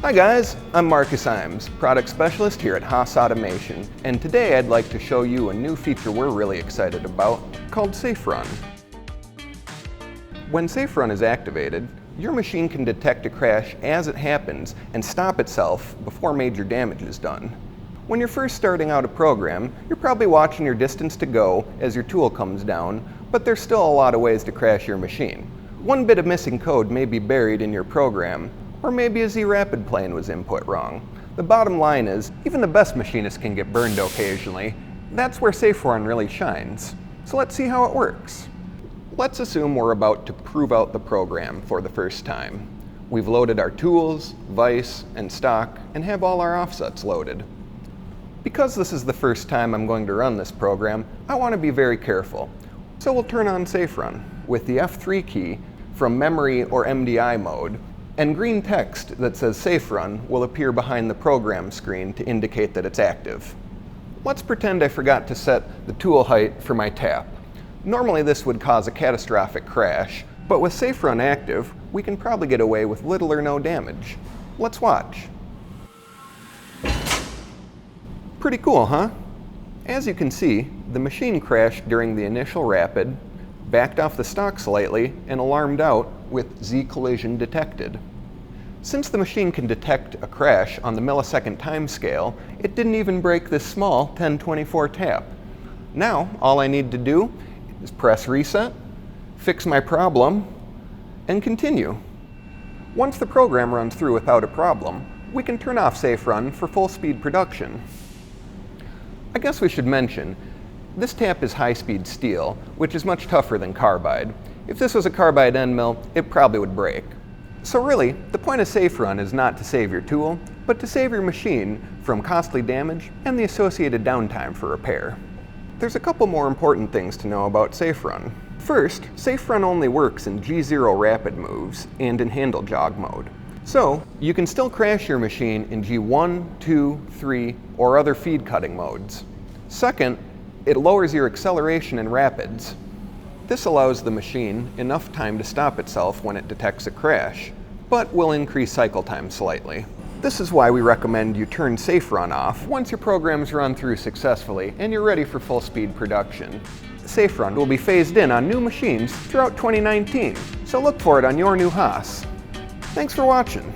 Hi guys, I'm Marcus Imes, product specialist here at Haas Automation, and today I'd like to show you a new feature we're really excited about called Safe Run. When Safe Run is activated, your machine can detect a crash as it happens and stop itself before major damage is done. When you're first starting out a program, you're probably watching your distance to go as your tool comes down, but there's still a lot of ways to crash your machine. One bit of missing code may be buried in your program, or maybe a Z-Rapid plane was input wrong. The bottom line is, even the best machinists can get burned occasionally. That's where Safe Run really shines. So let's see how it works. Let's assume we're about to prove out the program for the first time. We've loaded our tools, vise, and stock, and have all our offsets loaded. Because this is the first time I'm going to run this program, I want to be very careful. So we'll turn on Safe Run with the F3 key from memory or MDI mode, and green text that says Safe Run will appear behind the program screen to indicate that it's active. Let's pretend I forgot to set the tool height for my tap. Normally this would cause a catastrophic crash, but with Safe Run active, we can probably get away with little or no damage. Let's watch. Pretty cool, huh? As you can see, the machine crashed during the initial rapid, backed off the stock slightly, and alarmed out with Z collision detected. Since the machine can detect a crash on the millisecond time scale, it didn't even break this small 1024 tap. Now, all I need to do is press reset, fix my problem, and continue. Once the program runs through without a problem, we can turn off Safe Run for full speed production. I guess we should mention, this tap is high-speed steel, which is much tougher than carbide. If this was a carbide end mill, it probably would break. So really, the point of Safe Run is not to save your tool, but to save your machine from costly damage and the associated downtime for repair. There's a couple more important things to know about Safe Run. First, Safe Run only works in G0 rapid moves and in handle jog mode. So, you can still crash your machine in G1, 2, 3, or other feed cutting modes. Second, it lowers your acceleration in rapids. This allows the machine enough time to stop itself when it detects a crash, but will increase cycle time slightly. This is why we recommend you turn Safe Run off once your program's run through successfully and you're ready for full speed production. Safe Run will be phased in on new machines throughout 2019, so look for it on your new Haas. Thanks for watching.